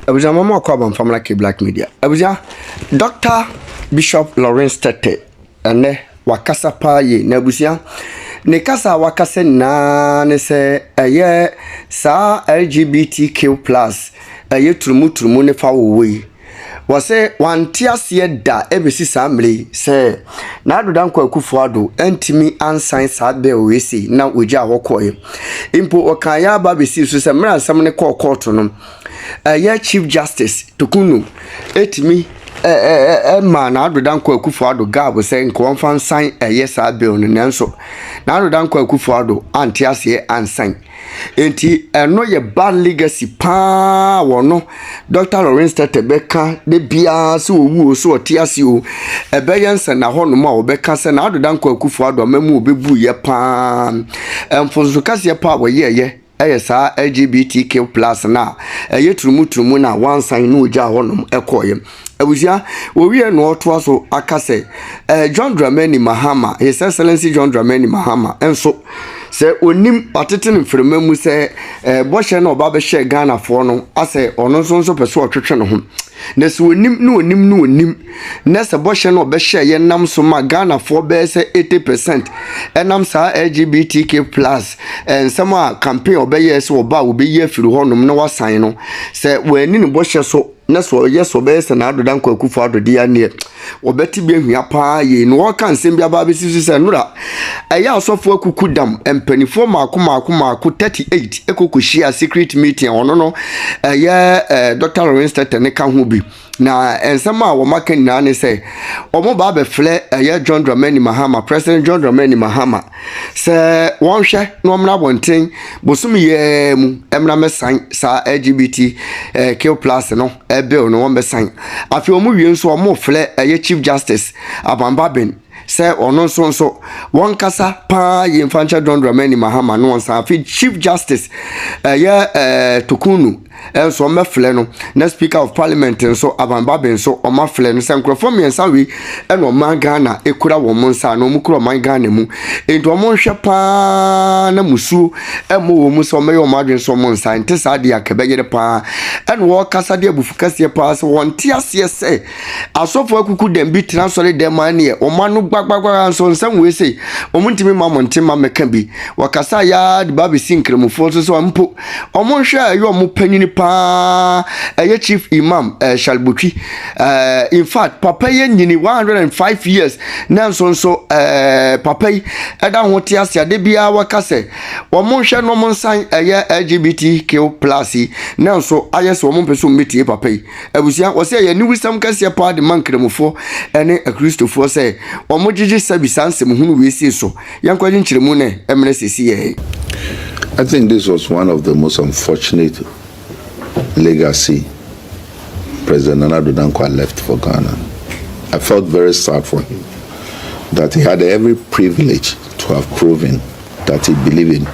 Abuja mama kwaba family ke Black Media. Abuja Dr. Bishop Lawrence Tetteh ene wakasa pa ye na abusia ne kasa wakase na ne se eye sa LGBTQ+ eye turumu ne fa wowe wase wantiase da ebesi samle se na adodan kwa Akufo-Addo antimi ansan sa be wesi na oja hokoye impo okanya ba besi so se mra nsam ne court no Chief Justice Tukunu etimi ma na adodan kwa Akufo-Addo gabo se nko fan san yes bill no nanso na adodan kwa Akufo-Addo antiase ansan enti eno ye bad legacy pa wono Dr. Lawrence Tetteh beka de bia se owu so otiase o ebeyense na hono ma obeka se na adodan kwa Akufo-Addo mamu obebu ye pa emfonso kase pa wo ye sa LGBTQ+ na turumu na wansan no oja honom ekoye abusia owie no oto aso akase John Dramani Mahama, His Excellency John Dramani Mahama enso se onim ateten mfremamu se boshe na oba be hye Ghana fo no ase ono so peso otwetwe no ho na se onim na se boshe na oba hye ye nam so ma Ghana fo be se 80% enam sa LGBTQ+ ensama campaign oba ye se oba obi ye afiri honom na wasan no se wani ne boshe so na so yes obese na adodan kwa Akufo-Addo dia ne obeti bi ahua pa ye no waka nsem bia ba besi se nura eya asofo akukudam empanifo maako 38 ekokohia secret meeting ono no Dr. Lawrence Tetteh ne ka ho bi na ensema wo maka na ne se omo ba be fle John Dramani Mahama, President John Dramani Mahama se wonhwe no mna bonten bosum ye mu emna mesan sa LGBTQ+ no bill no one besan afi omu wie nso omo fle Chief Justice Abambaben se ono so one kasa pa ye mfancha John Dramani Mahama no onsa afi Chief Justice Tukunu so mefle no na Speaker of Parliament so Abambaben so o mafle no se nkrofo miensa wi eno man Ghana ekura wo monsa no mukura man Ghana mu ento o monhwe pa na musu emo wo mu so meyo madwen so monsa ente sa de akabeyere pa eno wo kasa de abufukase pa so wonte ase se asofo akuku dem bi transfer dem ane o manu gbagbagba so nsam we se o muntimi mamonte ma meka bi wakasa ya de babe sinkremufo so mpo o monhwe ayo mo panyin pa Chief Imam Shalbutwi in fact papa ye nyini 105 years nanso papa yi eda hote ase ade bia wakase wo monhwe no monsan LGBTQ+ nanso ayese wo monpeso metie papa yi abusia wo se ye ni wisdom kase pa de mankremufo ene akristofo se wo mogigi sabisanse mu hunu we sie so yankwaje nkyeremu ne emre sesi ye. I think this was one of the most unfortunate legacy President Addo left for Ghana. I felt very sad for him that he had every privilege to have proven that he believed in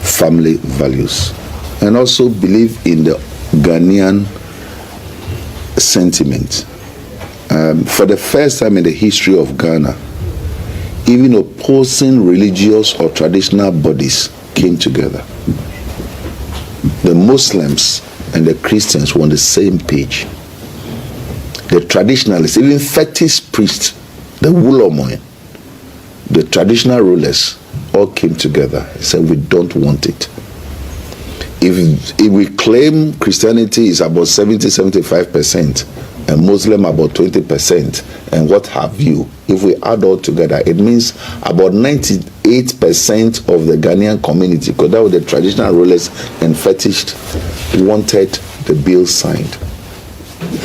family values and also believed in the Ghanaian sentiment. For the first time in the history of Ghana, even opposing religious or traditional bodies came together. The Muslims and the Christians were on the same page. The traditionalists, even fetish priests, the Wulomoy, the traditional rulers, all came together and said, we don't want it. If we claim Christianity is about 70-75% and Muslim about 20% and what have you, if we add all together, it means about 98% of the Ghanaian community, because that was the traditional rulers and fetished, wanted the bill signed.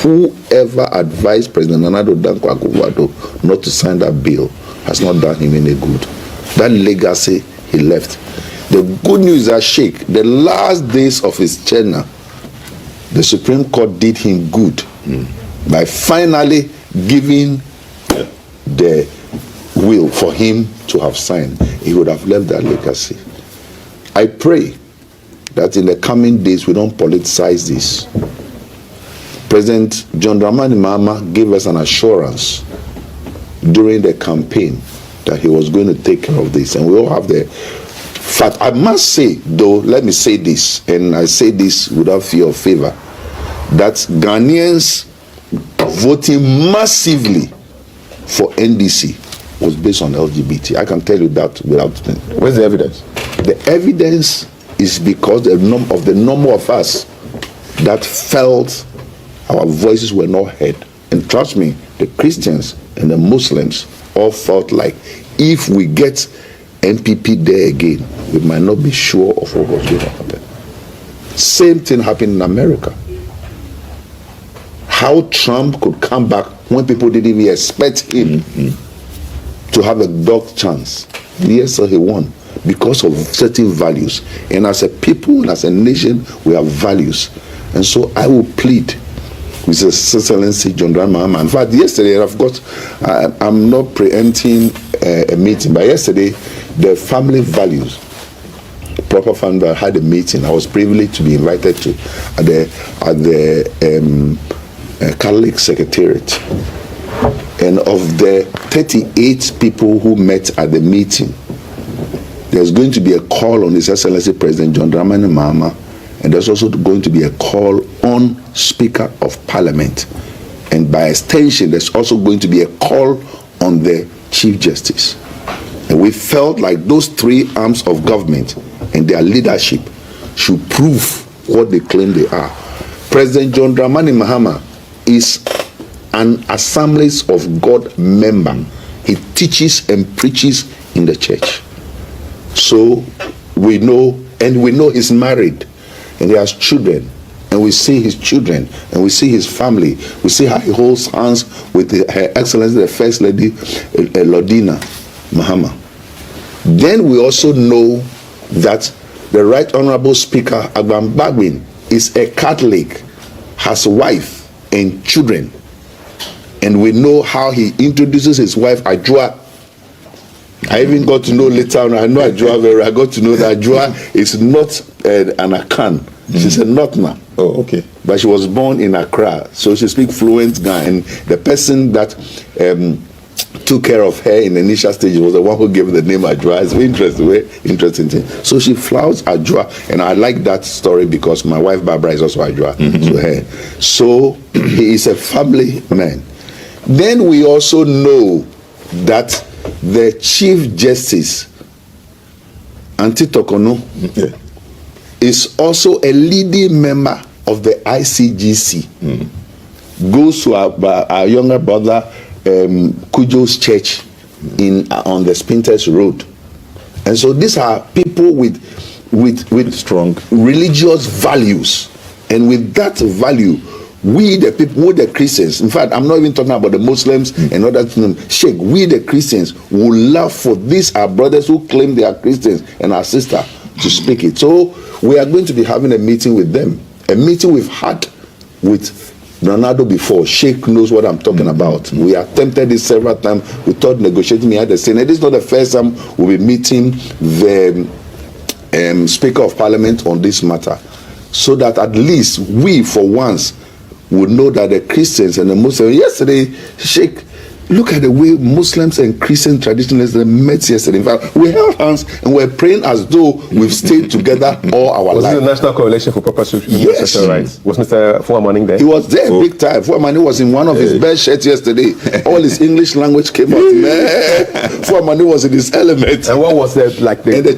Whoever advised President Addo Akufo-Addo not to sign that bill has not done him any good. That legacy he left. The good news is that Sheikh, the last days of his tenure, the Supreme Court did him good by finally giving the will for him to have signed. He would have left that legacy. I pray that in the coming days we don't politicize this. President John Dramani Mahama gave us an assurance during the campaign that he was going to take care of this, and we all have the fact. I must say, though, let me say this, and I say this without fear of favor, that Ghanaians voting massively for NDC was based on LGBT. I can tell you that without... Where's the evidence? The evidence is because the number of us that felt our voices were not heard. And trust me, the Christians and the Muslims all felt like if we get NPP there again, we might not be sure of what was going to happen. Same thing happened in America. How Trump could come back when people didn't even expect him to have a dog chance. Yes, sir, he won because of certain values. And as a people and as a nation, we have values. And so I will plead with His Excellency John Dramani Mahama. In fact, yesterday, I'm not preempting a meeting, but yesterday, the family values, proper family had a meeting. I was privileged to be invited to at the Catholic Secretariat. And of the 38 people who met at the meeting, there's going to be a call on His Excellency President John Dramani Mahama, and there's also going to be a call on Speaker of Parliament. And by extension, there's also going to be a call on the Chief Justice. And we felt like those three arms of government and their leadership should prove what they claim they are. President John Dramani Mahama is an Assemblies of God member. He teaches and preaches in the church. So we know, and we know he's married and he has children, and we see his children and we see his family. We see how he holds hands with Her Excellency the First Lady Lordina Mahama. Then we also know that the Right Honorable Speaker Agban Bagbin is a Catholic, has a wife and children, and we know how he introduces his wife Ajua. I even got to know later on, I know Ajua very well. I got to know that Ajua is not an Akan. She's a Northerner. Oh, okay. But she was born in Accra, so she speaks fluent Ghana. And the person that took care of her in the initial stage was the one who gave the name Ajua. It's very interesting thing. So she flouts Ajua, and I like that story because my wife Barbara is also Ajua to her. So he is a family man. Then we also know that the Chief Justice, Auntie Tokono, is also a leading member of the ICGC. Goes to our younger brother Kujo's church on the Spinters Road. And so these are people with strong religious values. And with that value, we the people, we the Christians, in fact, I'm not even talking about the Muslims and other things. Sheikh, we the Christians will love for these our brothers who claim they are Christians and our sister to speak it. So we are going to be having a meeting with them. A meeting we've had with Addo before. Sheikh knows what I'm talking about. We attempted this several times. We thought negotiating at the Senate. This is not the first time we'll be meeting the Speaker of Parliament on this matter, so that at least we, for once, would know that the Christians and the Muslims. Yesterday, Sheikh, look at the way Muslims and Christian traditionalists met yesterday. In fact, we held hands and we're praying as though we've stayed together all our lives. Was it the National Coalition for Proper Social Rights? Was Mr. Fuamani there? He was there big time. Fuamani was in one of his best shirts yesterday. All his English language came out. Man, Fuamani was in his element. And what was the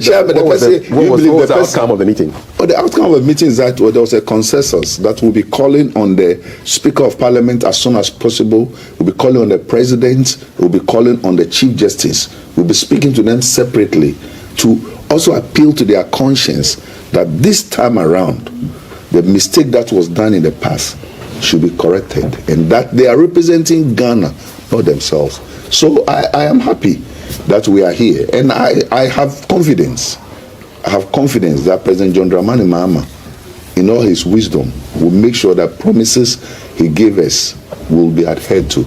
chairman? What was the outcome of the meeting? Well, the outcome of the meeting is that there was a consensus that we'll be calling on the Speaker of Parliament as soon as possible. We'll be calling on the President. We'll be calling on the Chief Justice. We'll be speaking to them separately to also appeal to their conscience that this time around, the mistake that was done in the past should be corrected, and that they are representing Ghana, not themselves. So I am happy that we are here, and I have confidence. I have confidence that President John Dramani Mahama, in all his wisdom, will make sure that promises he gave us will be adhered to.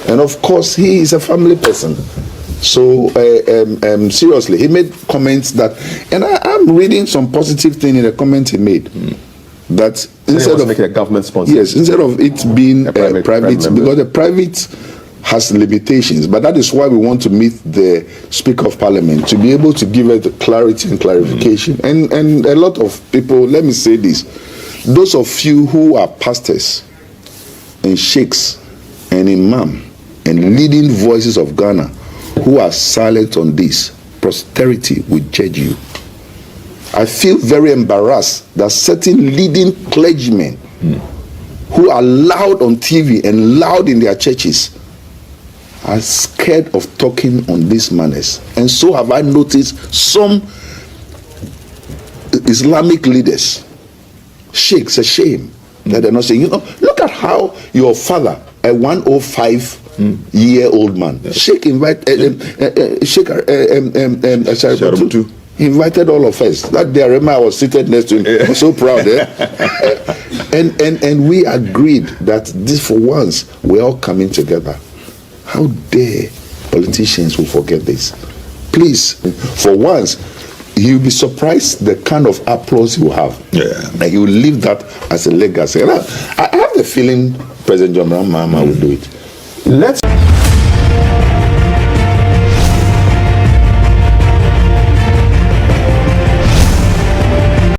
And of course, he is a family person. So seriously, he made comments that, and I'm reading some positive thing in the comment he made. That so instead of making a government sponsor, yes, instead of it being private because the private has limitations. But that is why we want to meet the Speaker of Parliament to be able to give us the clarity and clarification. And a lot of people, let me say this, those of you who are pastors and sheikhs and imam and leading voices of Ghana who are silent on this, posterity will judge you. I feel very embarrassed that certain leading clergymen who are loud on TV and loud in their churches are scared of talking on these manners. And so have I noticed some Islamic leaders. Sheikhs, a shame that they're not saying, look at how your father, a 105-year-old man, Sheikh invited he invited all of us. That day I remember I was seated next to him. I was so proud. And we agreed that this, for once, we're all coming together. How dare politicians will forget this? Please, for once, you'll be surprised the kind of applause you have. And you will leave that as a legacy. And I have the feeling President John Mahama will do it. Let's